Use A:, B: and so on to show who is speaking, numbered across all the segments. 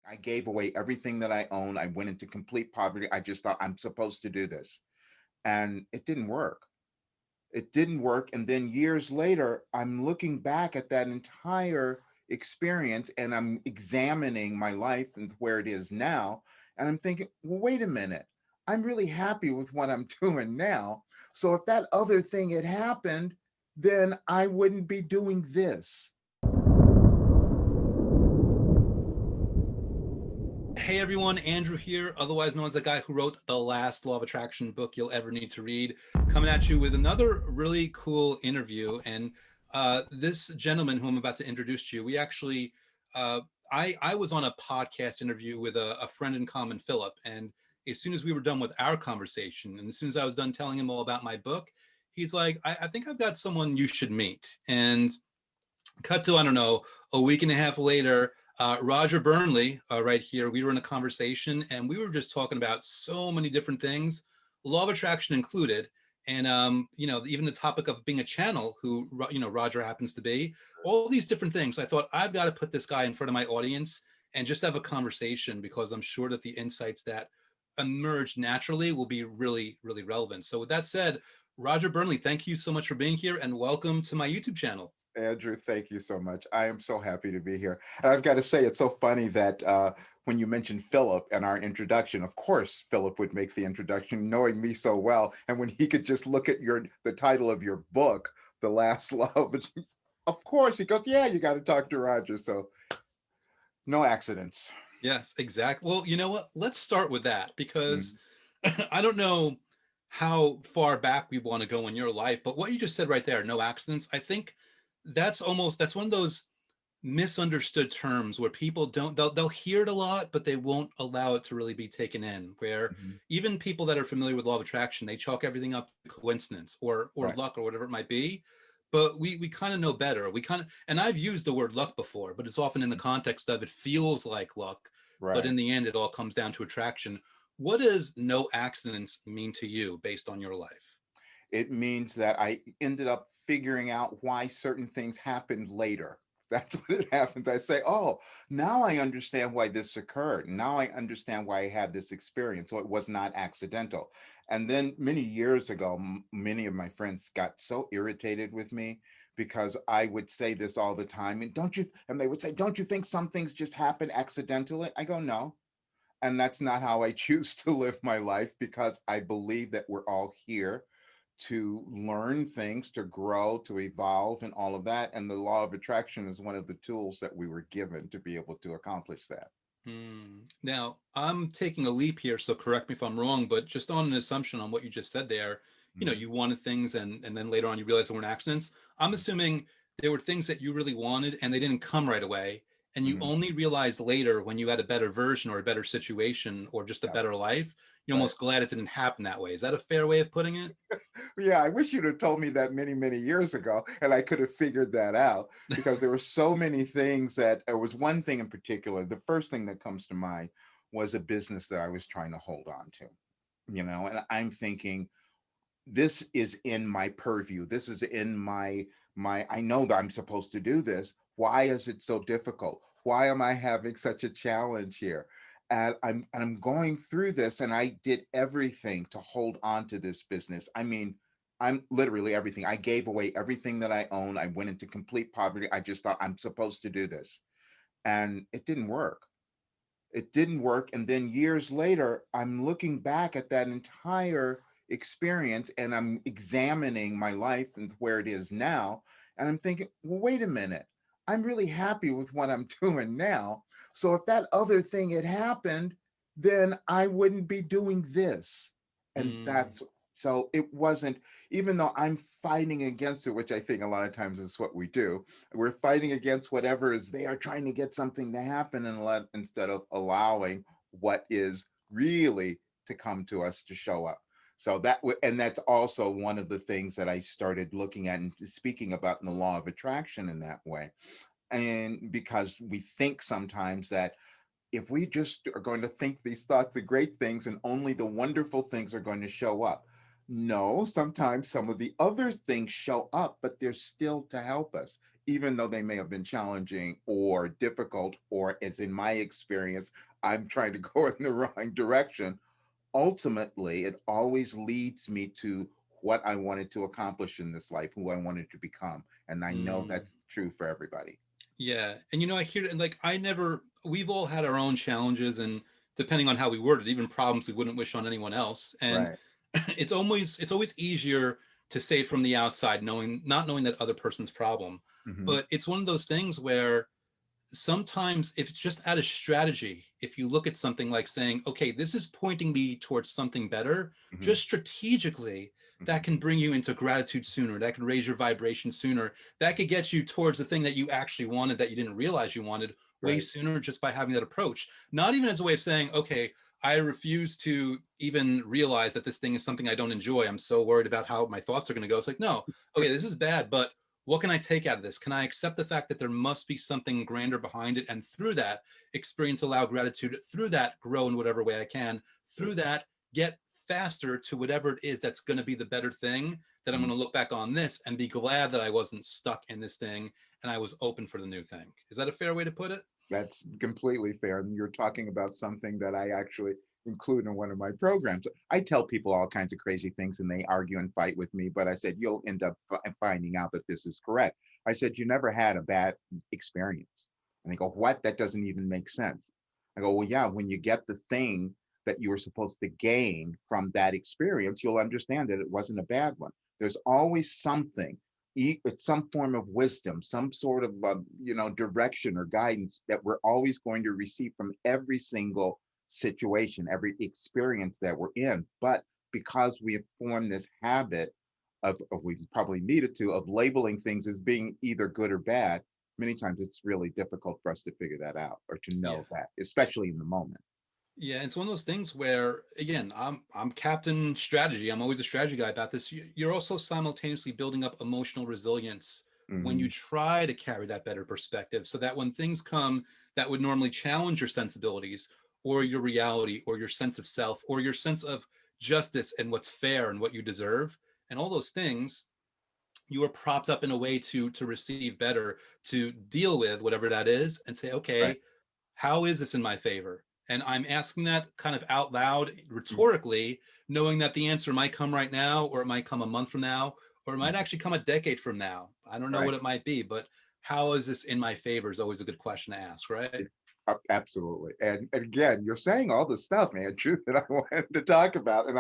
A: I gave away everything that I own. I went into complete poverty. I just thought I'm supposed to do this. And it didn't work. It didn't work. And then years later, I'm looking back at that entire experience and I'm examining my life and where it is now. And I'm thinking, well, wait a minute. I'm really happy with what I'm doing now. So if that other thing had happened, then I wouldn't be doing this.
B: Hey everyone, Andrew here, otherwise known as the guy who wrote the last Law of Attraction book you'll ever need to read, coming at you with another really cool interview. And this gentleman who I'm about to introduce to you, we actually, uh, I was on a podcast interview with a friend in common, Philip. And as soon as we were done with our conversation, and as soon as I was done telling him all about my book, he's like, I think I've got someone you should meet. And cut to, I don't know, a week and a half later, Roger Burnley, right here, we were in a conversation and we were just talking about so many different things, law of attraction included. And, even the topic of being a channel, who, Roger happens to be, all these different things. I thought, I've got to put this guy in front of my audience and just have a conversation, because I'm sure that the insights that emerge naturally will be really, really relevant. So with that said, Roger Burnley, thank you so much for being here and welcome to my YouTube channel.
A: Andrew, thank you so much. I am so happy to be here. And I've got to say, it's so funny that when you mentioned Philip and our introduction, of course, Philip would make the introduction, knowing me so well. And when he could just look at the title of your book, The Last Love, of course, he goes, yeah, you got to talk to Roger. So no accidents.
B: Yes, exactly. Well, you know what? Let's start with that, because
A: Mm.
B: I don't know how far back we want to go in your life, but what you just said right there, no accidents, I think that's one of those misunderstood terms where people don't they'll hear it a lot, but they won't allow it to really be taken in. Where
A: Mhm.
B: even people that are familiar with law of attraction, they chalk everything up to coincidence or
A: Right,
B: luck or whatever it might be. But we kind of know better. And I've used the word luck before, but it's often in the context of it feels like luck, but
A: right.
B: in the end, it all comes down to attraction. What does no accidents mean to you based on your life?
A: It means that I ended up figuring out why certain things happened later. That's what it happens. I say, oh, now I understand why this occurred. Now I understand why I had this experience. So it was not accidental. And then many years ago, many of my friends got so irritated with me because I would say this all the time. And they would say, don't you think some things just happen accidentally? I go, no. And that's not how I choose to live my life, because I believe that we're all here to learn things, to grow, to evolve, and all of that. And the law of attraction is one of the tools that we were given to be able to accomplish that.
B: Now, I'm taking a leap here, so correct me if I'm wrong, but just on an assumption on what you just said there,
A: Mhm.
B: you wanted things and then later on you realized there weren't accidents. I'm assuming there were things that you really wanted and they didn't come right away. And you
A: Mhm.
B: only realized later, when you had a better version or a better situation or just a
A: Yeah,
B: better life, you're
A: right.
B: almost glad it didn't happen that way. Is that a fair way of putting it?
A: Yeah, I wish you'd have told me that many, many years ago, and I could have figured that out, because there were so many things that there was one thing in particular. The first thing that comes to mind was a business that I was trying to hold on to, and I'm thinking, this is in my purview. This is in my I know that I'm supposed to do this. Why is it so difficult? Why am I having such a challenge here? And I'm going through this, and I did everything to hold on to this business. I mean, I'm literally everything. I gave away everything that I own. I went into complete poverty. I just thought I'm supposed to do this. And it didn't work. It didn't work. And then years later, I'm looking back at that entire experience and I'm examining my life and where it is now. And I'm thinking, well, wait a minute. I'm really happy with what I'm doing now. So if that other thing had happened, then I wouldn't be doing this. And
B: Hmm.
A: that's so it wasn't, even though I'm fighting against it, which I think a lot of times is what we do. We're fighting against whatever is there, trying to get something to happen, and instead of allowing what is really to come to us to show up. So and that's also one of the things that I started looking at and speaking about in the law of attraction in that way. And because we think sometimes that if we just are going to think these thoughts of great things and only the wonderful things are going to show up. No, sometimes some of the other things show up, but they're still to help us. even though they may have been challenging or difficult, or as in my experience, I'm trying to go in the wrong direction, ultimately, it always leads me to what I wanted to accomplish in this life, who I wanted to become. And I know
B: Mm.
A: that's true for everybody.
B: Yeah. And I hear it, and like we've all had our own challenges, and depending on how we word it, even problems we wouldn't wish on anyone else. And
A: Right.
B: it's always easier to say it from the outside, not knowing that other person's problem.
A: Hmm.
B: But it's one of those things where sometimes if it's just out of strategy, if you look at something like saying, okay, this is pointing me towards something better,
A: Hmm.
B: just strategically, that
A: Hmm.
B: can bring you into gratitude sooner, that can raise your vibration sooner, that could get you towards the thing that you actually wanted that you didn't realize you wanted way
A: Right.
B: sooner, just by having that approach. Not even as a way of saying, okay, I refuse to even realize that this thing is something I don't enjoy, I'm so worried about how my thoughts are going to go. It's like, no, okay, this is bad, but what can I take out of this? Can I accept the fact that there must be something grander behind it? And through that, experience, allow gratitude, through that, grow in whatever way I can, through that, get faster to whatever it is that's going to be the better thing, that I'm
A: Mhm.
B: going to look back on this and be glad that I wasn't stuck in this thing and I was open for the new thing. Is that a fair way to put it?
A: That's completely fair. And you're talking about something that I actually include in one of my programs. I tell people all kinds of crazy things and they argue and fight with me, but I said, you'll end up finding out that this is correct. I said, you never had a bad experience. And they go, what? That doesn't even make sense. I go, well, yeah, when you get the thing that you were supposed to gain from that experience, you'll understand that it wasn't a bad one. There's always something, it's some form of wisdom, some sort of direction or guidance that we're always going to receive from every single situation, every experience that we're in. But because we have formed this habit of we probably needed to, of labeling things as being either good or bad, many times it's really difficult for us to figure that out or to
B: Yeah.
A: know that, especially in the moment.
B: Yeah, it's one of those things where, again, I'm Captain Strategy. I'm always a strategy guy about this. You're also simultaneously building up emotional resilience when you
A: Hmm.
B: try to carry that better perspective, so that when things come that would normally challenge your sensibilities or your reality or your sense of self or your sense of justice and what's fair and what you deserve and all those things, you are propped up in a way to receive better, to deal with whatever that is, and say,
A: Right.
B: okay, how is this in my favor? And I'm asking that kind of out loud,
A: Mhm.
B: rhetorically, knowing that the answer might come right now, or it might come a month from now, or it might
A: Mhm.
B: actually come a decade from now. I don't know
A: Right.
B: what it might be, but how is this in my favor is always a good question to ask, right?
A: Absolutely. And again, you're saying all the stuff, man, truth that I wanted to talk about. And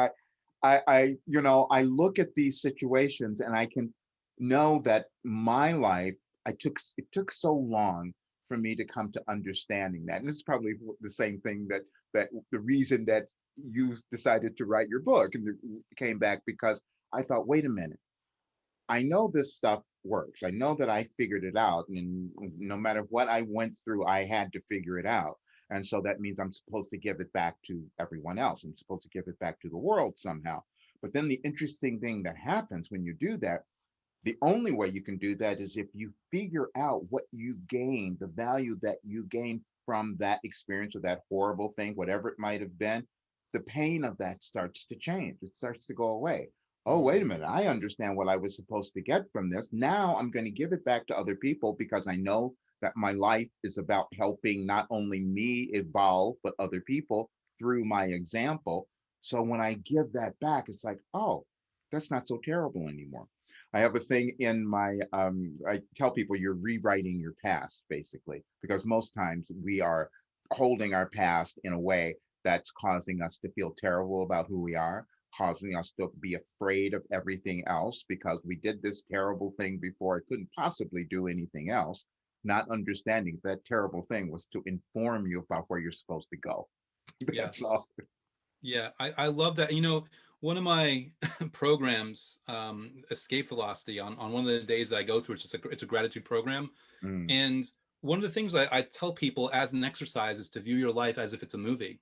A: I look at these situations and I can know that my life, it took so long for me to come to understanding that. And it's probably the same thing that the reason that you decided to write your book and came back because I thought, wait a minute, I know this stuff works. I know that I figured it out. And no matter what I went through, I had to figure it out. And so that means I'm supposed to give it back to everyone else. I'm supposed to give it back to the world somehow. But then the interesting thing that happens when you do that, the only way you can do that is if you figure out what you gain, the value that you gain from that experience or that horrible thing, whatever it might have been, the pain of that starts to change. It starts to go away. Oh, wait a
B: Mm,
A: minute. I understand what I was supposed to get from this. Now I'm going to give it back to other people because I know that my life is about helping not only me evolve, but other people through my example. So when I give that back, it's like, oh, that's not so terrible anymore. I have a thing in my, I tell people you're rewriting your past basically, because most times we are holding our past in a way that's causing us to feel terrible about who we are, causing us to be afraid of everything else because we did this terrible thing before. I couldn't possibly do anything else, not understanding that terrible thing was to inform you about where you're supposed to go. That's
B: yes.
A: all.
B: Yeah, I love that. One of my programs, Escape Velocity, on one of the days that I go through, it's a gratitude program.
A: Mm,
B: And one of the things I tell people as an exercise is to view your life as if it's a movie.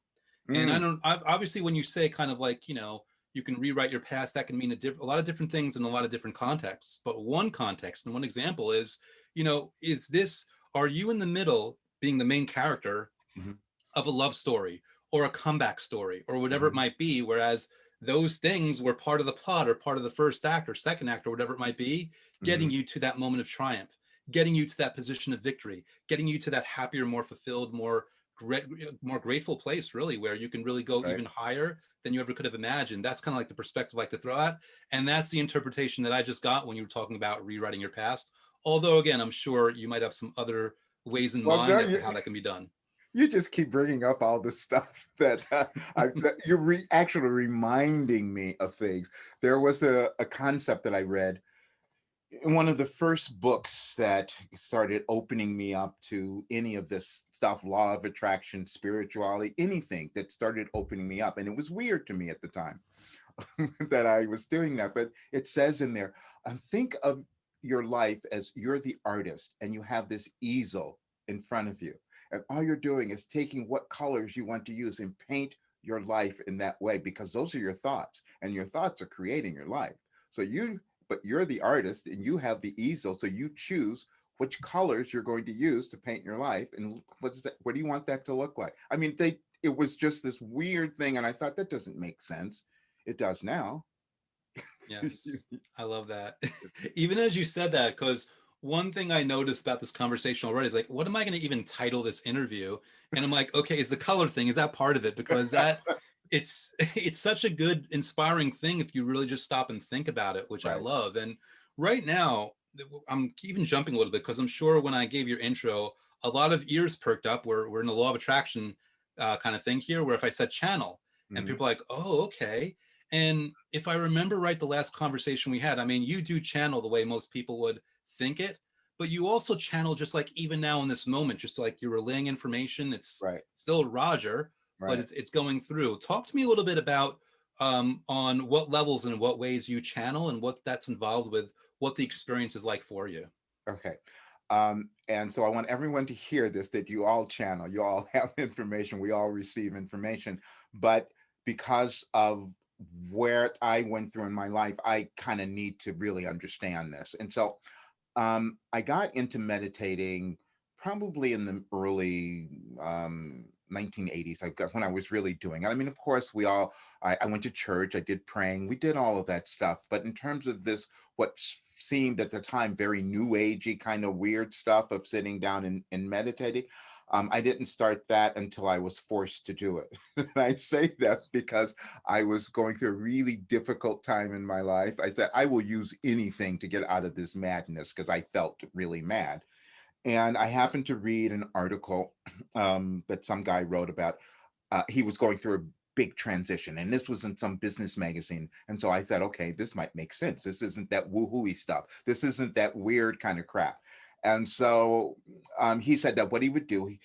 B: And
A: mm,
B: obviously, when you say kind of like, you can rewrite your past, that can mean a lot of different things in a lot of different contexts. But one context and one example is, is this, are you in the middle being the main character
A: mhm,
B: of a love story or a comeback story or whatever it
A: mhm,
B: might be, whereas those things were part of the plot or part of the first act or second act or whatever it might be, getting
A: mhm,
B: you to that moment of triumph, getting you to that position of victory, getting you to that happier, more fulfilled, more grateful place, really, where you can really go
A: Right.
B: even higher than you ever could have imagined. That's kind of like the perspective I like to throw at. And that's the interpretation that I just got when you were talking about rewriting your past. Although, again, I'm sure you might have some other ways in
A: Well, no,
B: mind as to how that can be done.
A: you just keep bringing up all the stuff that, that you're actually reminding me of things. There was a concept that I read in one of the first books that started opening me up to any of this stuff, law of attraction, spirituality, anything that started opening me up. And it was weird to me at the time that I was doing that. But it says in there, think of your life as you're the artist and you have this easel in front of you. And all you're doing is taking what colors you want to use and paint your life in that way, because those are your thoughts and your thoughts are creating your life. So but you're the artist and you have the easel. So you choose which colors you're going to use to paint your life. And what's that? What do you want that to look like? I mean, it was just this weird thing. And I thought that doesn't make sense. It does now.
B: Yes, I love that. Even as you said that, because one thing I noticed about this conversation already is like, what am I going to even title this interview? And I'm like, okay, is the color thing, is that part of it? Because it's such a good, inspiring thing if you really just stop and think about it, which I
A: Right.
B: love. And right now, I'm even jumping a little bit because I'm sure when I gave your intro, a lot of ears perked up. We're in the law of attraction kind of thing here, where if I said channel, and
A: Mhm.
B: people are like, oh, okay. And if I remember right, the last conversation we had, I mean, you do channel the way most people would think it, but you also channel just like even now in this moment, just like you're relaying information. It's
A: Right.
B: still Roger, but
A: Right.
B: it's going through. Talk to me a little bit about on what levels and in what ways you channel and what that's involved with, what the experience is like for you.
A: Okay. And so I want everyone to hear this, that you all channel, you all have information, we all receive information. But because of where I went through in my life, I kind of need to really understand this. And so I got into meditating probably in the early 1980s. I got when I was really doing it. I mean, of course, I went to church, I did praying, we did all of that stuff. But in terms of this, what seemed at the time very new agey kind of weird stuff of sitting down and meditating, I didn't start that until I was forced to do it. And I say that because I was going through a really difficult time in my life. I said, I will use anything to get out of this madness because I felt really mad. And I happened to read an article that some guy wrote about. He was going through a big transition, and this was in some business magazine. And so I said, okay, this might make sense. This isn't that woohooey stuff. This isn't that weird kind of crap. And so he said that what he would do,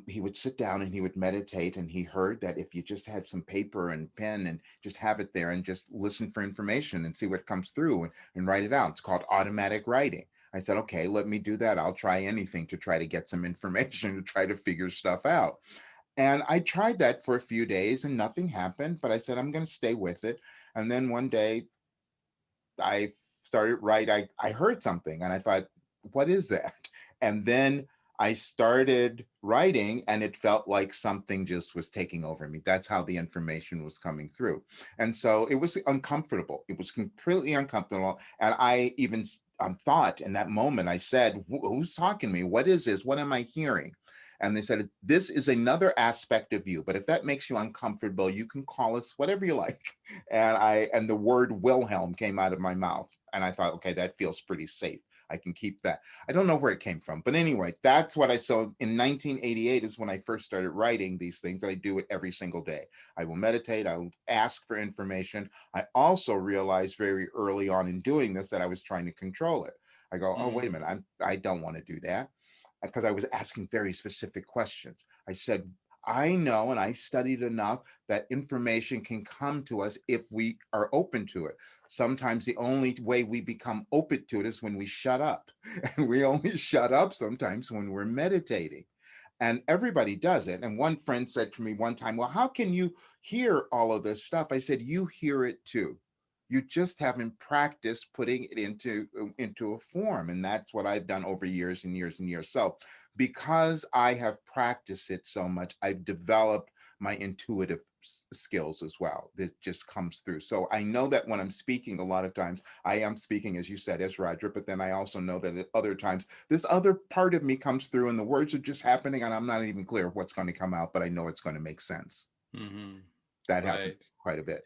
A: he would sit down and he would meditate, and he heard that if you just had some paper and pen and just have it there and just listen for information and see what comes through and write it out. It's called automatic writing. I said, okay, let me do that. I'll try anything to try to get some information to try to figure stuff out. And I tried that for a few days and nothing happened, but I said, I'm going to stay with it. And then one day I started right. I heard something and I thought, what is that? And then I started writing and it felt like something just was taking over me. That's how the information was coming through. And so it was uncomfortable. It was completely uncomfortable. And I even thought in that moment, I said, who's talking to me? What is this? What am I hearing? And they said, this is another aspect of you. But if that makes you uncomfortable, you can call us whatever you like. And the word Wilhelm came out of my mouth. And I thought, okay, that feels pretty safe. I can keep that. I don't know where it came from. But anyway, that's what I saw in 1988 is when I first started writing these things. I do it every single day. I will meditate. I will ask for information. I also realized very early on in doing this that I was trying to control it. I go, oh, wait a
B: Mm,
A: minute. I don't want to do that, because I was asking very specific questions. I said, I know and I've studied enough that information can come to us if we are open to it. Sometimes the only way we become open to it is when we shut up. And we only shut up sometimes when we're meditating. And everybody does it. And one friend said to me one time, well, how can you hear all of this stuff? I said, you hear it too. You just haven't practiced putting it into a form. And that's what I've done over years and years and years. So because I have practiced it so much, I've developed my intuitive skills as well. That just comes through. So I know that when I'm speaking, a lot of times I am speaking, as you said, as Roger, but then I also know that at other times, this other part of me comes through and the words are just happening and I'm not even clear of what's going to come out, but I know it's going to make sense.
B: Hmm.
A: That happens
B: Right.
A: quite a bit.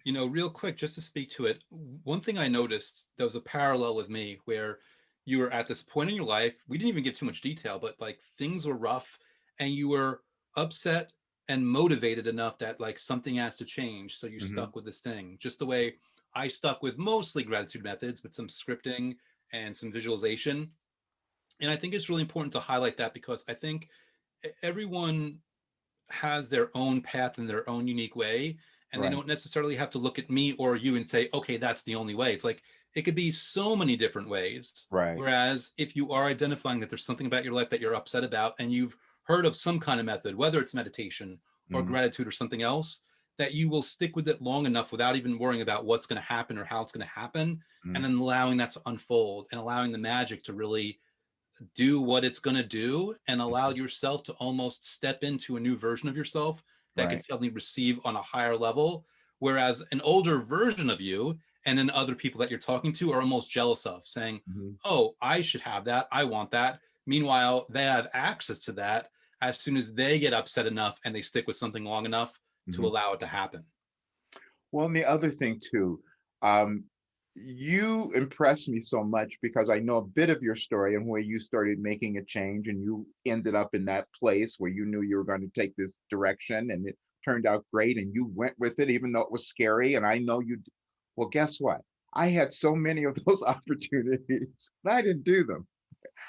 B: You know, real quick, just to speak to it, one thing I noticed, there was a parallel with me where you were at this point in your life. We didn't even get too much detail, but like things were rough and you were upset and motivated enough that like something has to change. So you
A: Hmm.
B: stuck with this thing, just the way I stuck with mostly gratitude methods, but some scripting and some visualization. And I think it's really important to highlight that because I think everyone has their own path in their own unique way, and they
A: Right.
B: don't necessarily have to look at me or you and say, okay, that's the only way. It's like it could be so many different ways.
A: Right.
B: Whereas if you are identifying that there's something about your life that you're upset about and you've heard of some kind of method, whether it's meditation or
A: Hmm.
B: gratitude or something else, that you will stick with it long enough without even worrying about what's going to happen or how it's going to happen, and
A: Hmm.
B: then allowing that to unfold and allowing the magic to really do what it's going to do and allow yourself to almost step into a new version of yourself that can
A: Right.
B: suddenly receive on a higher level. Whereas an older version of you and then other people that you're talking to are almost jealous of, saying,
A: Hmm.
B: oh, I should have that. I want that. Meanwhile, they have access to that as soon as they get upset enough and they stick with something long enough to
A: Hmm.
B: allow it to happen.
A: Well, and the other thing too, um, you impressed me so much because I know a bit of your story and where you started making a change and you ended up in that place where you knew you were going to take this direction and it turned out great and you went with it even though it was scary. And I know you, well, guess what? I had so many of those opportunities and I didn't do them.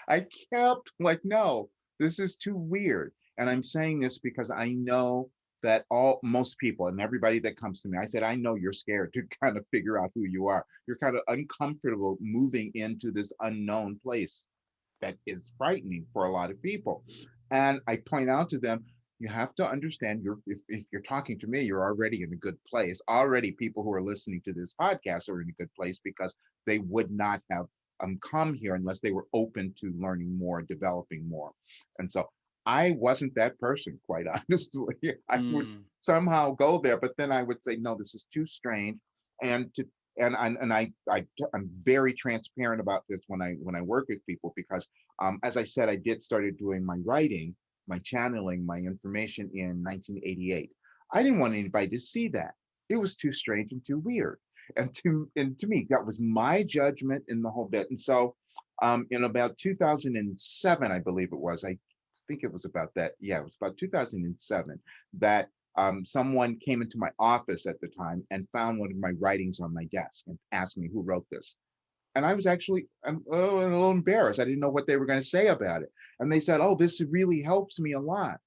A: I kept like, no, this is too weird. And I'm saying this because I know that all most people and everybody that comes to me, I said, I know you're scared to kind of figure out who you are. You're kind of uncomfortable moving into this unknown place that is frightening for a lot of people. And I point out to them, you have to understand if you're talking to me, you're already in a good place. Already people who are listening to this podcast are in a good place because they would not have come here unless they were open to learning more, developing more. And so I wasn't that person, quite honestly. I would
B: Mm,
A: somehow go there, but then I would say, no, this is too strange. And to I'm very transparent about this when I work with people because as I said, I did started doing my writing, my channeling, my information in 1988. I didn't want anybody to see that. It was too strange and too weird. And to me, that was my judgment in the whole bit. And so in about 2007, I believe it was, I think it was about that. Yeah, it was about 2007 that someone came into my office at the time and found one of my writings on my desk and asked me who wrote this. And I was actually a little embarrassed. I didn't know what they were going to say about it. And they said, oh, this really helps me a lot.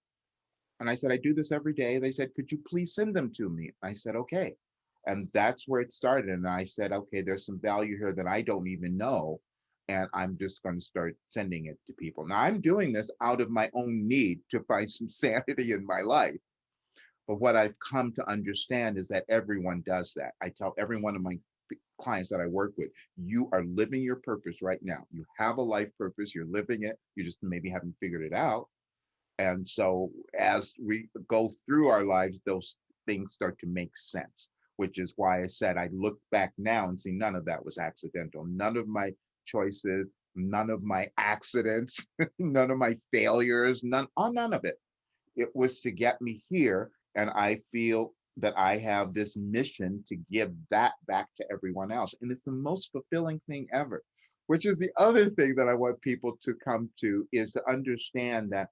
A: And I said, I do this every day. They said, could you please send them to me? I said, okay. And that's where it started. And I said, okay, there's some value here that I don't even know. And I'm just going to start sending it to people. Now, I'm doing this out of my own need to find some sanity in my life. But what I've come to understand is that everyone does that. I tell every one of my clients that I work with, you are living your purpose right now. You have a life purpose, you're living it, you just maybe haven't figured it out. And so as we go through our lives, those things start to make sense, which is why I said I look back now and see none of that was accidental. None of my choices, none of my accidents, none of my failures, none of it. It was to get me here. And I feel that I have this mission to give that back to everyone else. And it's the most fulfilling thing ever, which is the other thing that I want people to come to is to understand that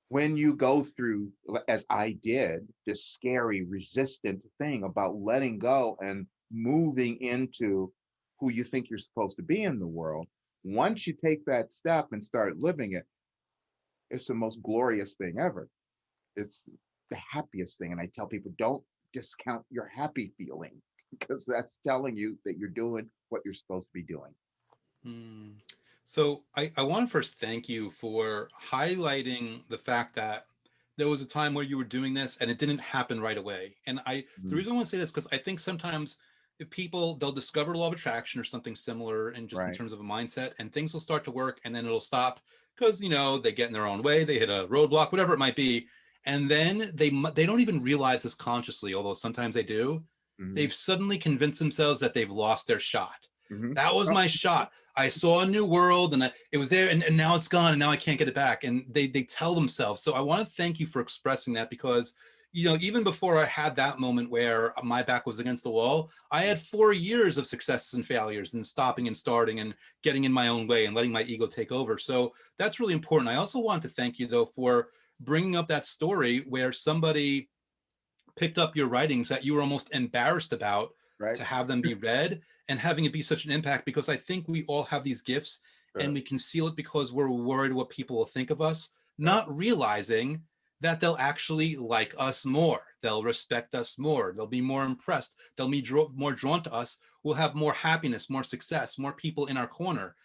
A: when you go through, as I did, this scary, resistant thing about letting go and moving into who you think you're supposed to be in the world, once you take that step and start living it, it's the most glorious thing ever. It's the happiest thing. And I tell people, don't discount your happy feeling because that's telling you that you're doing what you're supposed to be doing.
B: mm. So I want to first thank you for highlighting the fact that there was a time where you were doing this and it didn't happen right away. And the
A: Mhm.
B: reason I want to say this because I think sometimes if people they'll discover law of attraction or something similar, and just in
A: Right.
B: terms of a mindset, and things will start to work, and then it'll stop because, you know, they get in their own way, they hit a roadblock, whatever it might be. And then they don't even realize this consciously, although sometimes they do.
A: Mhm.
B: They've suddenly convinced themselves that they've lost their shot.
A: Mhm.
B: That was
A: Oh,
B: my shot. I saw a new world, and it was there, and now it's gone, and now I can't get it back. And they tell themselves. So I want to thank you for expressing that, because, you know, even before I had that moment where my back was against the wall, I had 4 years of successes and failures and stopping and starting and getting in my own way and letting my ego take over. So that's really important. I also want to thank you, though, for bringing up that story where somebody picked up your writings that you were almost embarrassed about,
A: right.
B: to have them be read and having it be such an impact, because I think we all have these gifts and
A: Sure.
B: we conceal it because we're worried what people will think of us,
A: Right.
B: not realizing that they'll actually like us more, they'll respect us more, they'll be more impressed, they'll be more drawn to us, we'll have more happiness, more success, more people in our corner.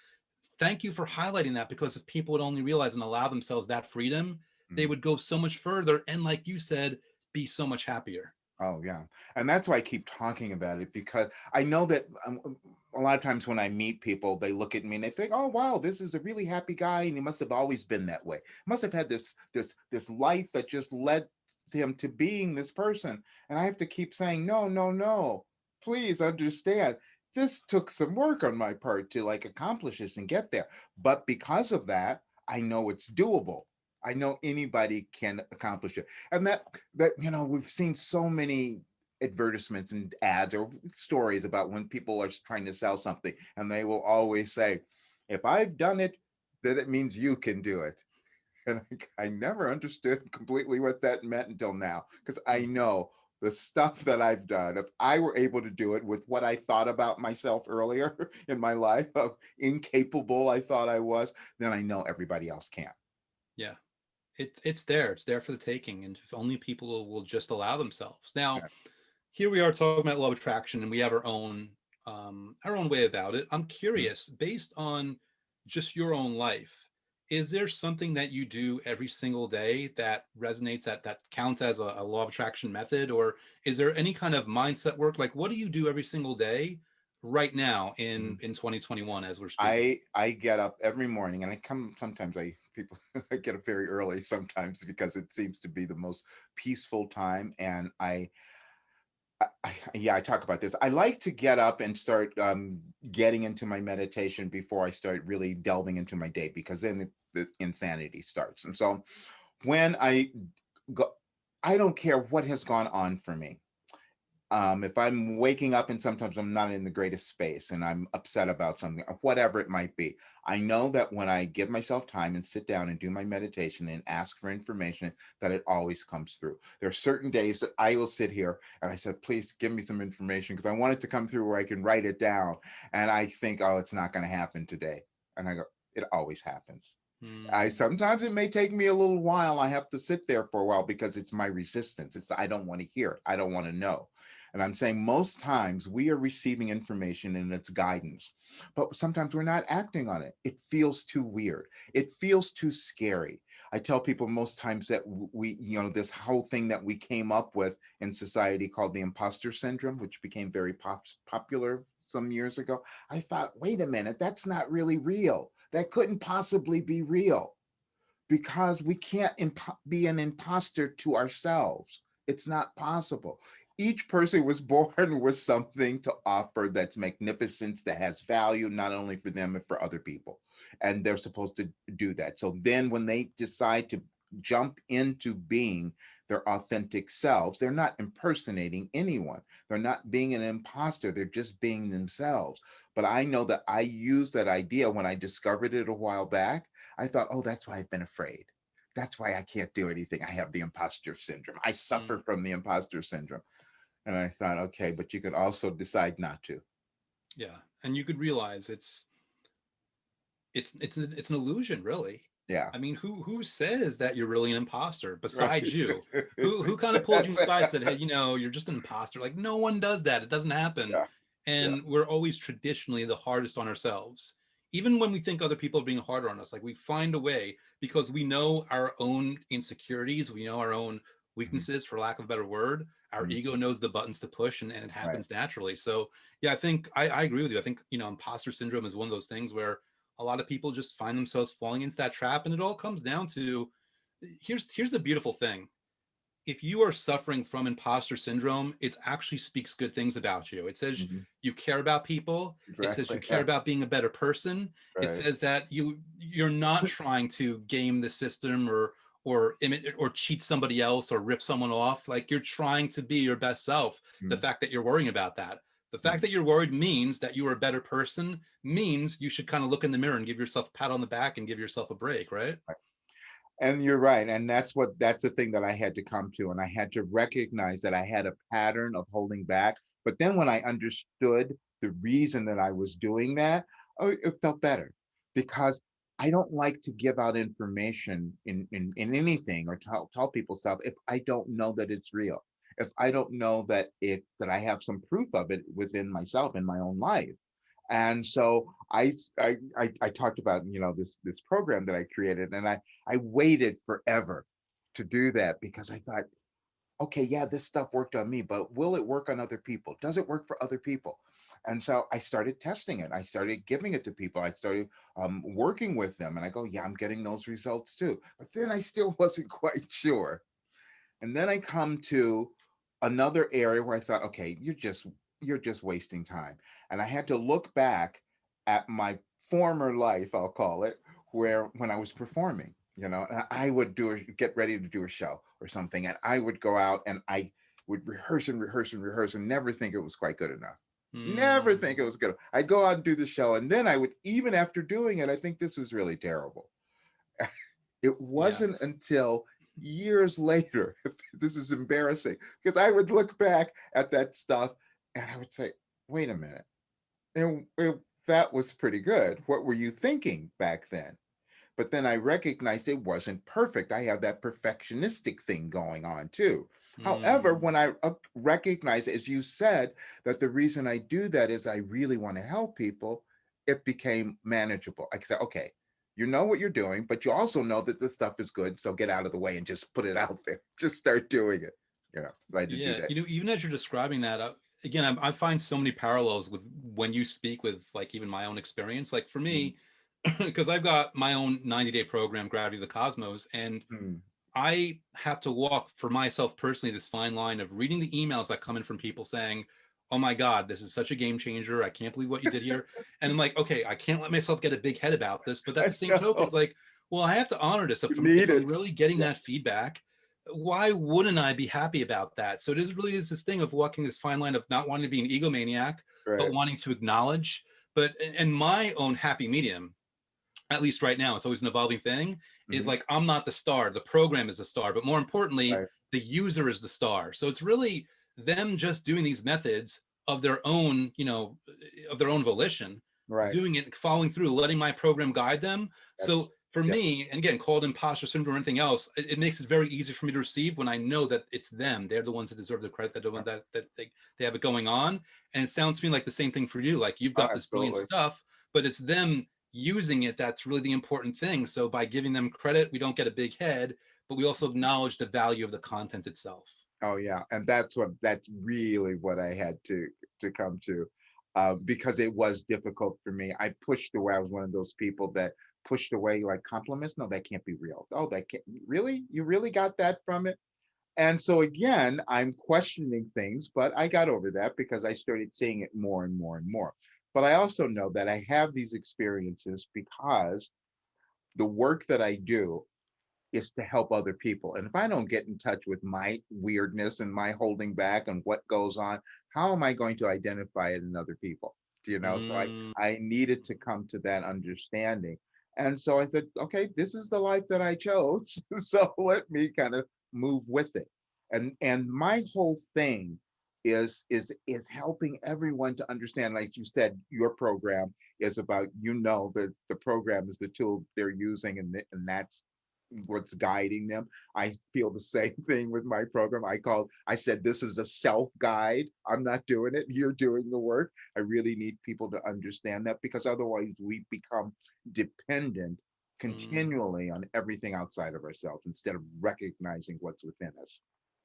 B: Thank you for highlighting that, because if people would only realize and allow themselves that freedom, they
A: Mhm.
B: would go so much further, and like you said, be so much happier.
A: Oh, yeah. And that's why I keep talking about it, because I know that a lot of times when I meet people, they look at me and they think, "Oh, wow, this is a really happy guy, and he must have always been that way. Must have had this life that just led him to being this person." And I have to keep saying, "No, no, no. Please understand. This took some work on my part to like accomplish this and get there. But because of that, I know it's doable. I know anybody can accomplish it." And that we've seen so many advertisements and ads or stories about when people are trying to sell something, and they will always say, "If I've done it, then it means you can do it." And I never understood completely what that meant until now, because I
B: Mm.
A: know the stuff that I've done, if I were able to do it with what I thought about myself earlier in my life, of incapable I thought I was, then I know everybody else can.
B: Yeah, it's there. It's there for the taking, and if only people will just allow themselves. Now,
A: Yeah.
B: here we are talking about law of attraction, and we have our own way about it. I'm
A: Mhm.
B: curious, based on just your own life, is there something that you do every single day that resonates, that counts as a law of attraction method, or is there any kind of mindset work? Like, what do you do every single day right now
A: Mhm.
B: in 2021 as we're speaking?
A: I get up every morning, and I come sometimes I people I get up very early sometimes, because it seems to be the most peaceful time. And yeah, I talk about this. I like to get up and start getting into my meditation before I start really delving into my day, because then the insanity starts. And so when I go, I don't care what has gone on for me. If I'm waking up and sometimes I'm not in the greatest space and I'm upset about something or whatever it might be, I know that when I give myself time and sit down and do my meditation and ask for information, that it always comes through. There are certain days that I will sit here and I said, "Please give me some information," because I want it to come through where I can write it down. And I think, "Oh, it's not going to happen today." And I go, "It always happens." I
B: Hmm.
A: sometimes it may take me a little while. I have to sit there for a while because it's my resistance. It's I don't want to hear it. I don't want to know. And I'm saying most times we are receiving information and it's guidance, but sometimes we're not acting on it. It feels too weird. It feels too scary. I tell people most times that this whole thing that we came up with in society called the imposter syndrome, which became very popular some years ago. I thought, wait a minute, that's not really real. That couldn't possibly be real, because we can't be an imposter to ourselves. It's not possible. Each person was born with something to offer that's magnificent, that has value, not only for them, but for other people. And they're supposed to do that. So then when they decide to jump into being their authentic selves, they're not impersonating anyone. They're not being an imposter. They're just being themselves. But I know that I used that idea when I discovered it a while back. I thought, "Oh, that's why I've been afraid. That's why I can't do anything. I have the imposter syndrome. I suffer
B: Mm.
A: from the imposter syndrome." And I thought, okay, but you could also decide not to.
B: Yeah, and you could realize it's an illusion, really.
A: Yeah.
B: I mean, who says that you're really an imposter
A: Right.
B: besides you? Who kind of pulled you
A: That's it.
B: aside and said, "Hey, you know, you're just an imposter." Like, no one does that. It doesn't happen.
A: Yeah. Yeah.
B: And we're always traditionally the hardest on ourselves. Even when we think other people are being harder on us, like we find a way because we know our own insecurities, we know our own
A: Mhm.
B: weaknesses, for lack of a better word. Our
A: Mhm.
B: ego knows the buttons to push, and it
A: Right.
B: happens naturally. So yeah, I think I agree with you. I think, you know, imposter syndrome is one of those things where a lot of people just find themselves falling into that trap. And it all comes down to, here's the beautiful thing. If you are suffering from imposter syndrome, it actually speaks good things about you. It says
A: Mhm.
B: you care about people. It says you
A: Exactly.
B: care
A: Yeah.
B: about being a better person. It
A: Right.
B: says that you're not trying to game the system or cheat somebody else or rip someone off. Like, you're trying to be your best self. The
A: Mm,
B: fact that you're worrying about that, the fact
A: mm.
B: that you're worried means that you are a better person, means you should kind of look in the mirror and give yourself a pat on the back and give yourself a break, right?
A: Right. And you're right. And that's the thing that I had to come to. And I had to recognize that I had a pattern of holding back. But then when I understood the reason that I was doing that, oh, it felt better because I don't like to give out information in anything or tell people stuff if I don't know that it's real. If I don't know that I have some proof of it within myself in my own life. And so I talked about, this program that I created, and I waited forever to do that because I thought, okay, yeah, this stuff worked on me, but will it work on other people? Does it work for other people? And so I started testing it. I started giving it to people. I started working with them, and I go, yeah, I'm getting those results too. But then I still wasn't quite sure. And then I come to another area where I thought, okay, you're just wasting time. And I had to look back at my former life, I'll call it, where when I was performing, and I would get ready to do a show or something, and I would go out and I would rehearse and rehearse and rehearse and never think it was quite good enough. Never
B: Mm,
A: think it was good. I'd go out and do the show, and then I would, even after doing it, I think this was really terrible. It
B: yeah.
A: wasn't until years later, this is embarrassing, because I would look back at that stuff and I would say, wait a minute, that was pretty good. What were you thinking back then? But then I recognized it wasn't perfect. I have that perfectionistic thing going on too. However,
B: Mm,
A: when I recognize, as you said, that the reason I do that is I really want to help people, it became manageable. I said, okay, you know what you're doing, but you also know that this stuff is good. So get out of the way and just put it out there. Just start doing it. So I had to do
B: yeah.
A: that.
B: Even as you're describing that, again, I find so many parallels with when you speak with, like, even my own experience. Like, for
A: Mm,
B: me, because I've got my own 90-day program, Gravity of the Cosmos, and
A: mm.
B: I have to walk for myself personally this fine line of reading the emails that come in from people saying, "Oh my God, this is such a game changer. I can't believe what you did here." And I'm like, okay, I can't let myself get a big head about this. But at
A: I
B: the same token,
A: know.
B: it's like, well, I have to honor this.
A: You
B: If
A: need
B: I'm
A: it.
B: really getting
A: Yeah,
B: that feedback, why wouldn't I be happy about that? So it is really is this thing of walking this fine line of not wanting to be an egomaniac, but
A: right.
B: wanting to acknowledge. But and my own happy medium, at least right now, it's always an evolving thing, is
A: Hmm.
B: like, I'm not the star, the program is the star, but more importantly,
A: Right.
B: the user is the star. So it's really them just doing these methods of their own, of their own volition,
A: Right.
B: doing it, following through, letting my program guide them.
A: That's,
B: So for
A: yeah.
B: me, and again, called imposter syndrome or anything else, it makes it very easy for me to receive when I know that it's them. They're the ones that deserve the credit, they're the ones that they have it going on. And it sounds to me like the same thing for you. Like, you've
A: Oh,
B: got this brilliant
A: absolutely.
B: stuff, but it's them using it that's really the important thing. So by giving them credit, we don't get a big head, but we also acknowledge the value of the content itself.
A: Oh yeah, and that's really what I had to come to, because it was difficult for me. I pushed away. I was one of those people that pushed away like compliments. No, that can't be real. Oh, that can't really. You really got that from it. And so again, I'm questioning things, but I got over that because I started seeing it more and more and more. But I also know that I have these experiences because the work that I do is to help other people. And if I don't get in touch with my weirdness and my holding back and what goes on, how am I going to identify it in other people? So I
B: Mm,
A: I needed to come to that understanding. And so I said, okay, this is the life that I chose. So let me kind of move with it. And my whole thing is helping everyone to understand, like you said, your program is about, that the program is the tool they're using, and that's what's guiding them. I feel the same thing with my program. I said, this is a self guide. I'm not doing it. You're doing the work. I really need people to understand that, because otherwise we become dependent
B: mm.
A: continually on everything outside of ourselves instead of recognizing what's within us.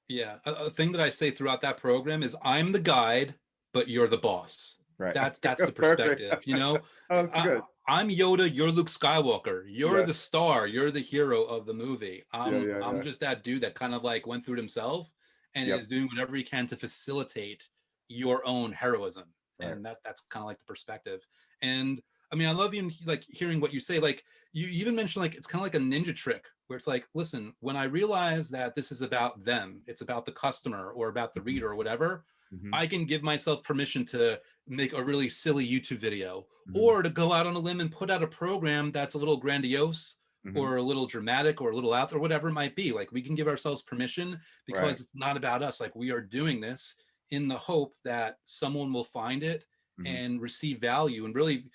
B: Yeah, a thing that I say throughout that program is, I'm the guide, but you're the boss.
A: Right.
B: That's the
A: Perfect.
B: perspective, you know.
A: Oh, that's
B: I,
A: good.
B: I'm Yoda, you're Luke Skywalker, you're
A: Yes.
B: the star, you're the hero of the movie.
A: Yeah, yeah,
B: I'm
A: yeah.
B: just that dude that kind of like went through it himself and
A: Yep.
B: is doing whatever he can to facilitate your own heroism.
A: Right.
B: And that's kind of like the perspective. And I mean, I love you like hearing what you say. Like you even mentioned, like it's kind of like a ninja trick where it's like, listen, when I realize that this is about them, it's about the customer or about the
A: Hmm.
B: reader or whatever,
A: Hmm.
B: I can give myself permission to make a really silly YouTube video
A: Hmm.
B: or to go out on a limb and put out a program that's a little grandiose
A: Hmm.
B: or a little dramatic or a little out there, whatever it might be. Like we can give ourselves permission
A: Right.
B: because it's not about us. Like we are doing this in the hope that someone will find it
A: Hmm.
B: and receive value and really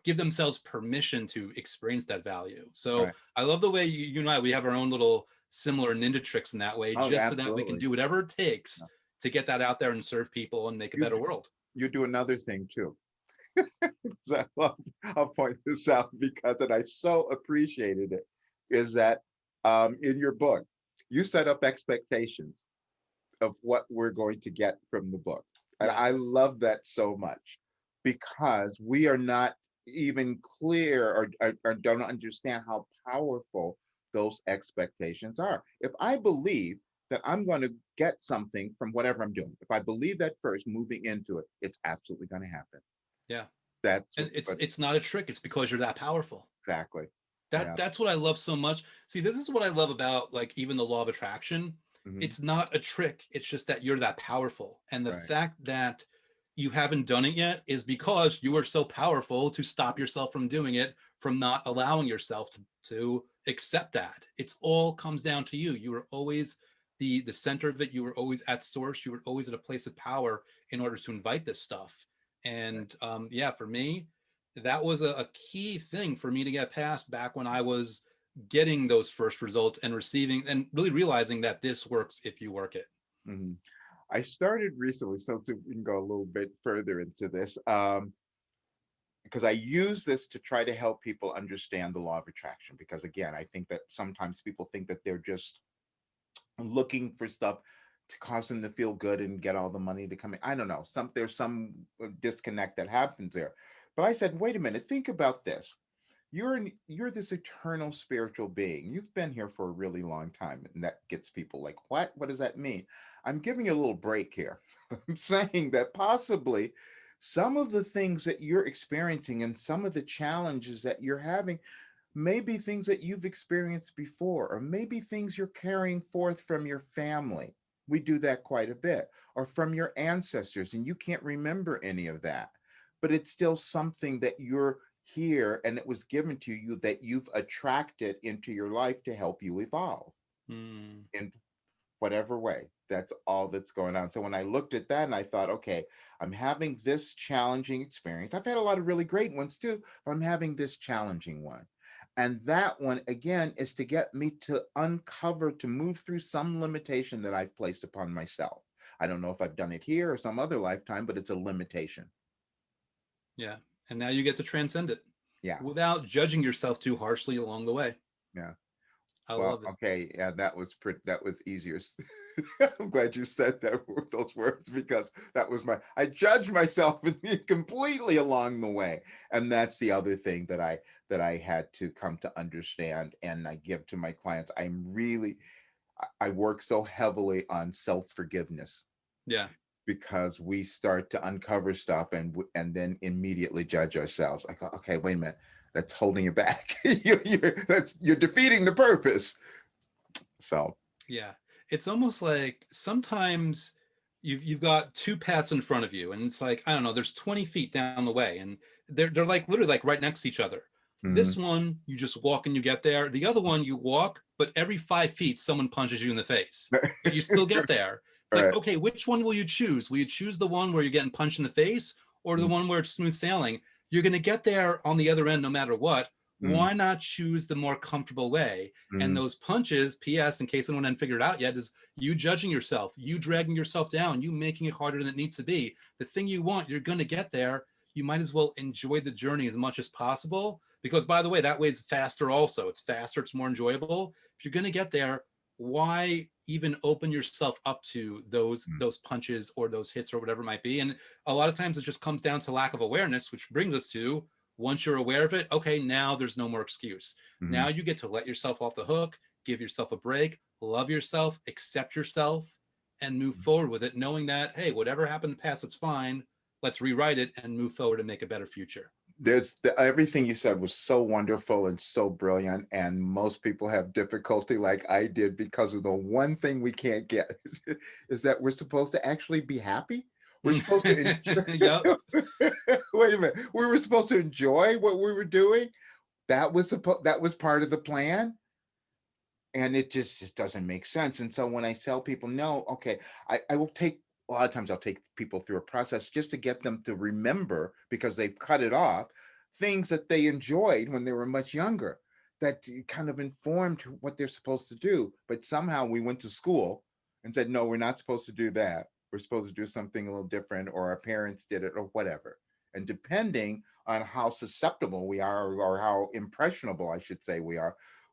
B: give themselves permission to experience that value. So
A: Right.
B: I love the way you and I, we have our own little similar ninja tricks in that way,
A: Oh,
B: just so that we can
A: absolutely.
B: do whatever it takes
A: Yeah.
B: to get that out there and serve people and make a
A: You
B: better world.
A: you do another thing too. So I'll point this out because, and I so appreciated it, is that in your book, you set up expectations of what we're going to get from the book. And I
B: Yes.
A: love that so much because we are not even clear or don't understand how powerful those expectations are. If I believe that I'm going to get something from whatever I'm doing, if I believe that first, moving into it, it's absolutely going to happen.
B: Yeah.
A: That's
B: And
A: what's good.
B: it's not a trick. It's because you're that powerful.
A: Exactly.
B: That
A: Yeah.
B: that's what I love so much. See, this is what I love about like even the law of attraction.
A: Hmm.
B: It's not a trick. It's just that you're that powerful. And the
A: Right.
B: fact that you haven't done it yet is because you are so powerful to stop yourself from doing it, from not allowing yourself to accept that. It's all comes down to you. You are always the center of it. You were always at source. You were always at a place of power in order to invite this stuff.
A: Right.
B: And yeah, for me, that was a key thing for me to get past back when I was getting those first results and receiving and really realizing that this works if you work it.
A: Hmm. I started recently, so we can go a little bit further into this, because I use this to try to help people understand the law of attraction. Because again, I think that sometimes people think that they're just looking for stuff to cause them to feel good and get all the money to come in. I don't know. There's some disconnect that happens there. But I said, wait a minute, think about this. You're this eternal spiritual being. You've been here for a really long time, and that gets people like, what? What does that mean? I'm giving you a little break here. I'm saying that possibly some of the things that you're experiencing and some of the challenges that you're having maybe things that you've experienced before, or maybe things you're carrying forth from your family. We do that quite a bit, or from your ancestors, and you can't remember any of that. But it's still something that you're here and it was given to you that you've attracted into your life to help you evolve
B: Mm,
A: in whatever way. That's all that's going on. So when I looked at that and I thought, okay, I'm having this challenging experience. I've had a lot of really great ones too, but I'm having this challenging one. And that one, again, is to get me to uncover, to move through some limitation that I've placed upon myself. I don't know if I've done it here or some other lifetime, but it's a limitation.
B: yeah. And now you get to transcend it
A: Yeah.
B: without judging yourself too harshly along the way.
A: Yeah.
B: I
A: Well,
B: love it.
A: okay, yeah, that was pretty. That was easier. I'm glad you said that those words because that was my. I judged myself completely along the way, and that's the other thing that I had to come to understand, and I give to my clients. I work so heavily on self forgiveness
B: Yeah.
A: because we start to uncover stuff and then immediately judge ourselves. I go, okay, wait a minute, that's holding you back. You're defeating the purpose. So
B: Yeah. It's almost like sometimes you've got two paths in front of you, and it's like, I don't know, there's 20 feet down the way, and they're like literally like right next to each other.
A: mhm.
B: This one, you just walk and you get there. The other one, you walk, but every 5 feet, someone punches you in the face. But you still get there. It's
A: All
B: like,
A: right.
B: okay, which one will you choose? Will you choose the one where you're getting punched in the face or the
A: Mm,
B: one where it's smooth sailing? You're going to get there on the other end no matter what.
A: mm,
B: Why not choose the more comfortable way? And
A: mm,
B: those punches, PS, in case anyone hadn't figured it out yet, is you judging yourself, you dragging yourself down, you making it harder than it needs to be. The thing you want, you're going to get there. You might as well enjoy the journey as much as possible. Because, by the way, that way it's faster also. It's faster, it's more enjoyable. If you're going to get there, why even open yourself up to those punches or those hits or whatever it might be? And a lot of times it just comes down to lack of awareness, which brings us to, once you're aware of it, okay, now there's no more excuse.
A: Mhm.
B: Now you get to let yourself off the hook, give yourself a break, love yourself, accept yourself, and move forward with it, knowing that, hey, whatever happened in the past, it's fine. Let's rewrite it and move forward and make a better future.
A: Everything you said was so wonderful and so brilliant, and most people have difficulty like I did because of the one thing we can't get is that we're supposed to actually be happy. We're supposed to
B: Yep.
A: enjoy. Wait a minute. We were supposed to enjoy what we were doing. That was part of the plan, and it just doesn't make sense. And so when I tell people, no, okay, I will take a lot of times I'll take people through a process just to get them to remember, because they've cut it off, things that they enjoyed when they were much younger, that kind of informed what they're supposed to do. But somehow we went to school and said, no, we're not supposed to do that. We're supposed to do something a little different, or our parents did it, or whatever. And depending on how susceptible we are, or how impressionable, I should say,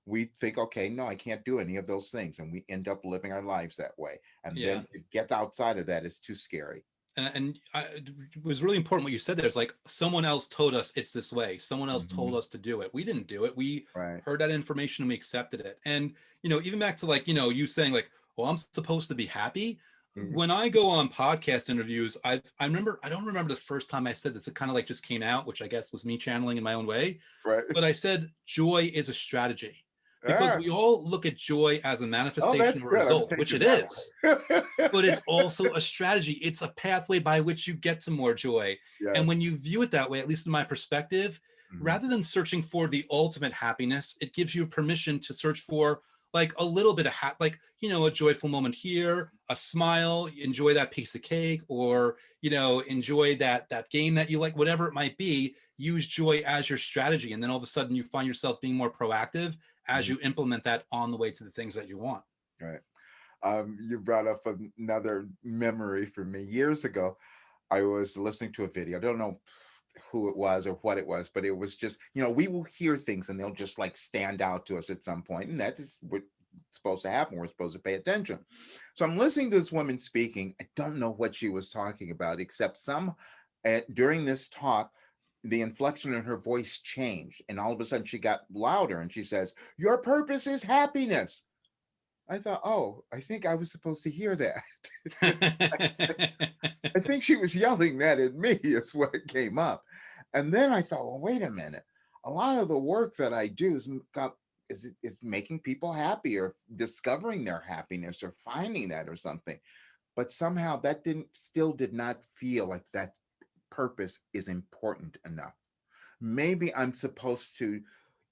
A: we think, okay, no, I can't do any of those things. And we end up living our lives that way. And
B: Yeah.
A: then to get outside of that is too scary.
B: It was really important what you said there. It's like someone else told us it's this way. Someone else told
A: Mhm.
B: us to do it. We didn't do it. We
A: Right.
B: heard that information and we accepted it. And, even back to like, you saying like, well, I'm supposed to be happy.
A: Mhm.
B: When I go on podcast interviews, I don't remember the first time I said this. It kind of like just came out, which I guess was me channeling in my own way.
A: Right.
B: But I said joy is a strategy, because
A: Ah,
B: we all look at joy as a
A: oh,
B: manifestation
A: that's
B: of a
A: good. I'm
B: result, which
A: taking
B: it
A: that
B: is,
A: one.
B: but it's also a strategy. It's a pathway by which you get to more joy. And when
A: Yes.
B: you view it that way, at least in my perspective,
A: Mhm.
B: rather than searching for the ultimate happiness, it gives you permission to search for like a little bit of a joyful moment here, a smile, enjoy that piece of cake, or enjoy that game that you like, whatever it might be. Use joy as your strategy, and then all of a sudden you find yourself being more proactive as
A: Mhm.
B: you implement that on the way to the things that you want.
A: Right. You brought up another memory for me. Years ago, I was listening to a video. I don't know who it was or what it was, but it was just, we will hear things and they'll just like stand out to us at some point, and that is what's supposed to happen. We're supposed to pay attention. So I'm listening to this woman speaking. I don't know what she was talking about, except during this talk, the inflection in her voice changed, and all of a sudden she got louder and she says, "Your purpose is happiness." I thought, oh, I think I was supposed to hear that. I think she was yelling that at me, is what came up. And then I thought, well, wait a minute. A lot of the work that I do is making people happy, or discovering their happiness, or finding that, or something. But somehow that did not feel like that purpose is important enough. Maybe I'm supposed to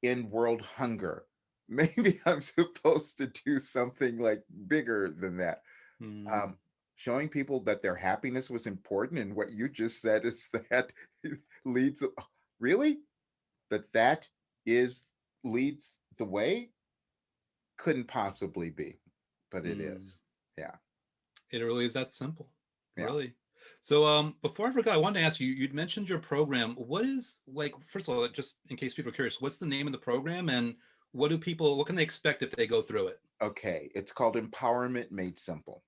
A: end world hunger. Maybe I'm supposed to do something like bigger than that.
B: Hmm.
A: Um, Showing people that their happiness was important, and what you just said is that leads, really, that is leads the way, couldn't possibly be, but it
B: Hmm.
A: is. Yeah,
B: It really is that simple,
A: yeah.
B: really. So, before I forgot, I wanted to ask you. You'd mentioned your program. What is like? First of all, just in case people are curious, what's the name of the program, and what can they expect if they go through it?
A: Okay, it's called Empowerment Made Simple.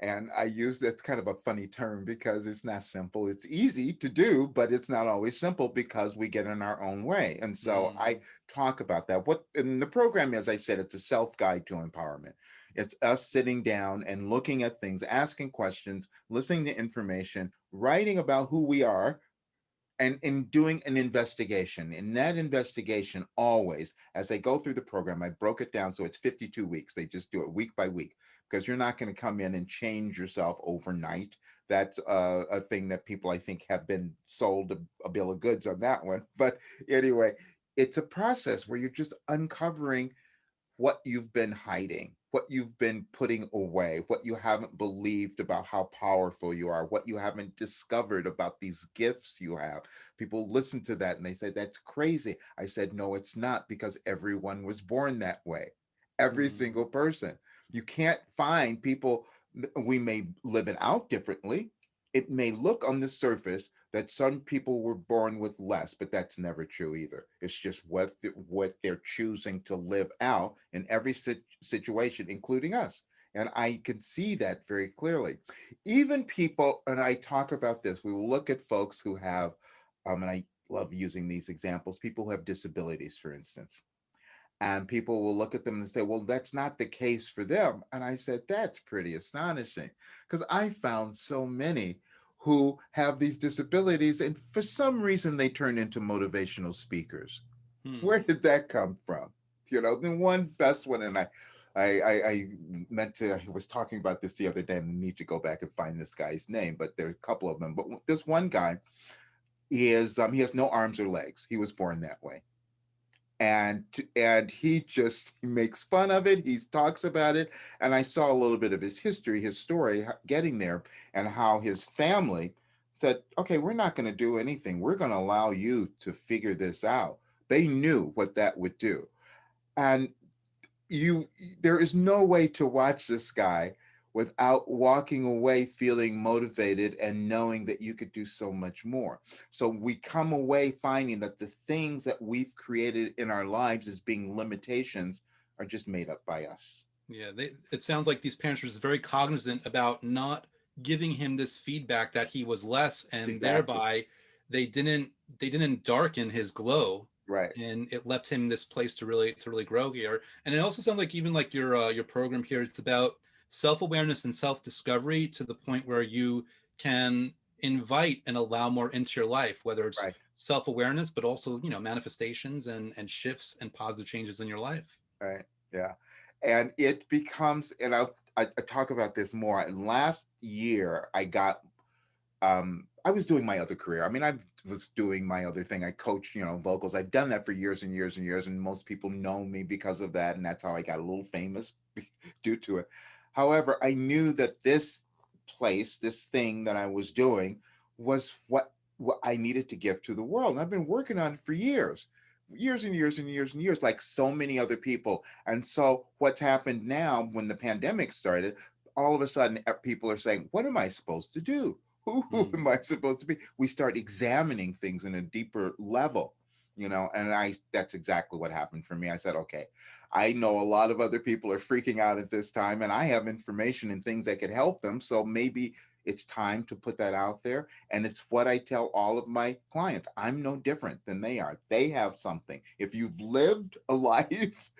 A: And I use that's kind of a funny term because it's not simple. It's easy to do, but it's not always simple because we get in our own way. And so I
B: Mm,
A: talk about that. What in the program, as I said, it's a self guide to empowerment. It's us sitting down and looking at things, asking questions, listening to information, writing about who we are, and in doing an investigation. In that investigation, always, as they go through the program, I broke it down so it's 52 weeks. They just do it week by week, because you're not going to come in and change yourself overnight. That's a thing that people, I think, have been sold a bill of goods on that one. But anyway, it's a process where you're just uncovering what you've been hiding, what you've been putting away, what you haven't believed about how powerful you are, what you haven't discovered about these gifts you have. People listen to that and they say, that's crazy. I said, no, it's not, because everyone was born that way. Every
B: mm,
A: single person. You can't find people, we may live it out differently. it may look on the surface that some people were born with less, but that's never true either. It's just what they're choosing to live out in every situation, including us. And I can see that very clearly. Even people, and I talk about this, we will look at folks who have, and I love using these examples, people who have disabilities, for instance. And people will look at them and say, well, that's not the case for them. And I said, that's pretty astonishing because I found so many who have these disabilities and for some reason they turn into motivational speakers. Where
B: Hmm.
A: did that come from? The one best one, and I meant to, I was talking about this the other day and I need to go back and find this guy's name, but there are a couple of them. But this one guy he has no arms or legs. He was born that way, and he makes fun of it, he talks about it, and I saw a little bit of his history, his story getting there, and how his family said, okay, we're not going to do anything, we're going to allow you to figure this out. They knew what that would do. And you there is no way to watch this guy without walking away feeling motivated and knowing that you could do so much more. So we come away finding that the things that we've created in our lives as being limitations are just made up by us.
B: Yeah, it sounds like these parents were just very cognizant about not giving him this feedback that he was less, and
A: Exactly.
B: thereby they didn't they didn't darken his glow,
A: Right.
B: and it left him this place to really grow here. And it also sounds like even like your program here, it's about self awareness and self discovery to the point where you can invite and allow more into your life, whether it's
A: Right.
B: self awareness, but also manifestations and shifts and positive changes in your life.
A: Right. Yeah. And it becomes, and I talk about this more. And last year I was doing my other career. I mean, I was doing my other thing. I coach, vocals. I've done that for years and years and years, and most people know me because of that, and that's how I got a little famous due to it. However, I knew that this place, this thing that I was doing, was what I needed to give to the world. And I've been working on it for years, years and years and years and years, like so many other people. And so, what's happened now, when the pandemic started, all of a sudden, people are saying, "What am I supposed to do? Who
B: Mm.
A: am I supposed to be?" We start examining things in a deeper level, and that's exactly what happened for me. I said, okay, I know a lot of other people are freaking out at this time, and I have information and things that could help them. So maybe it's time to put that out there. And it's what I tell all of my clients. I'm no different than they are. They have something. If you've lived a life,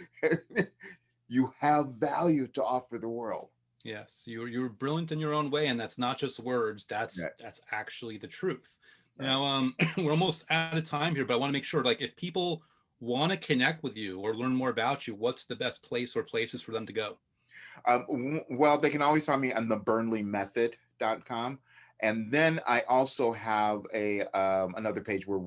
A: you have value to offer the world.
B: Yes, you're brilliant in your own way, and that's not just words.
A: Yeah,
B: That's actually the truth.
A: right.
B: Now, we're almost out of time here, but I want to make sure, like, if people want to connect with you or learn more about you, what's the best place or places for them to go?
A: Well, they can always find me on the burnleymethod.com. And then I also have a another page where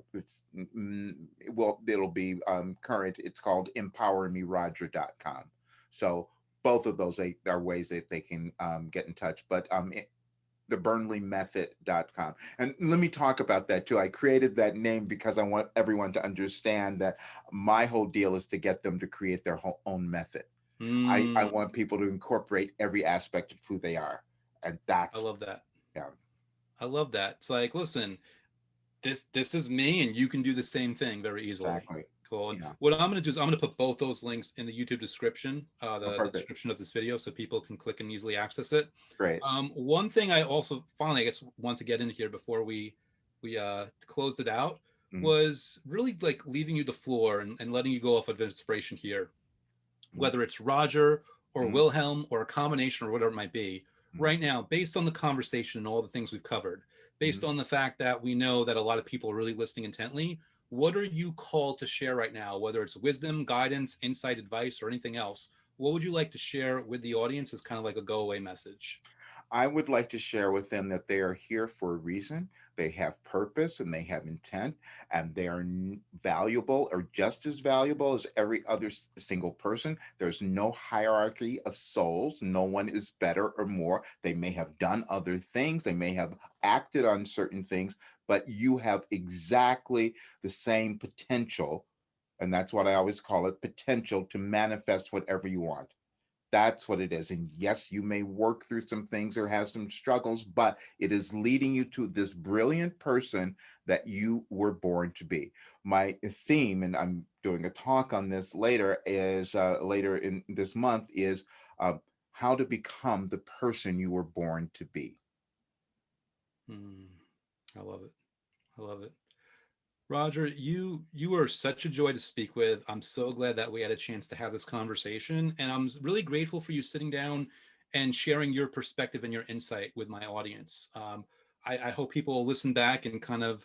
A: well, it'll be current. It's called empowermeroger.com. So both of those are ways that they can get in touch. But the burnleymethod.com. And let me talk about that too. I created that name because I want everyone to understand that my whole deal is to get them to create their own method. I
B: Mm,
A: want people to incorporate every aspect of who they are. And
B: I
A: that's,
B: love that.
A: yeah,
B: I love that. It's like, listen, this is me, and you can do the same thing very easily.
A: exactly.
B: Cool. And
A: Yeah.
B: what I'm going to do is I'm going to put both those links in the YouTube description,
A: Oh,
B: the
A: perfect.
B: description of this video, so people can click and easily access it.
A: Great.
B: One thing I also finally, I guess, want to get in here before we closed it out
A: Mhm.
B: was really like leaving you the floor and letting you go off of inspiration here,
A: Mhm.
B: whether it's Roger or
A: Mhm.
B: Wilhelm or a combination or whatever it might be,
A: Mhm.
B: right now, based on the conversation and all the things we've covered, based
A: Mhm.
B: on the fact that we know that a lot of people are really listening intently, what are you called to share right now, whether it's wisdom, guidance, insight, advice, or anything else? What would you like to share with the audience as kind of like a go away message?
A: I would like to share with them that they are here for a reason. They have purpose and they have intent, and they are valuable or just as valuable as every other single person. There's no hierarchy of souls. No one is better or more. They may have done other things, they may have acted on certain things, but you have exactly the same potential. And that's what I always call it, potential to manifest whatever you want. That's what it is. And yes, you may work through some things or have some struggles, but it is leading you to this brilliant person that you were born to be. My theme, and I'm doing a talk on this later, is later in this month, is uh, how to become the person you were born to be.
B: Mm, I love it. I love it. Roger, you are such a joy to speak with. I'm so glad that we had a chance to have this conversation, and I'm really grateful for you sitting down and sharing your perspective and your insight with my audience. I hope people will listen back and kind of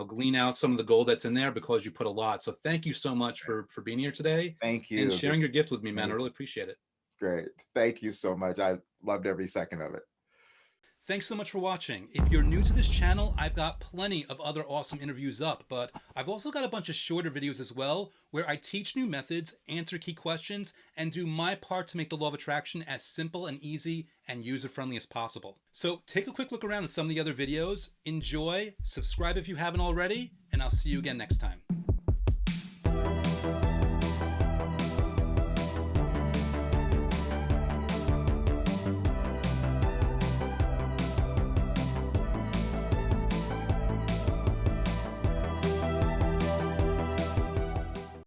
B: glean out some of the gold that's in there because you put a lot. So thank you so much for being here today
A: Thank
B: and
A: you. This
B: sharing your gift with me, man. I
A: is
B: really appreciate it.
A: great. Thank you so much. I loved every second of it.
B: Thanks so much for watching. If you're new to this channel, I've got plenty of other awesome interviews up, but I've also got a bunch of shorter videos as well where I teach new methods, answer key questions, and do my part to make the law of attraction as simple and easy and user-friendly as possible. So take a quick look around at some of the other videos, enjoy, subscribe if you haven't already, and I'll see you again next time.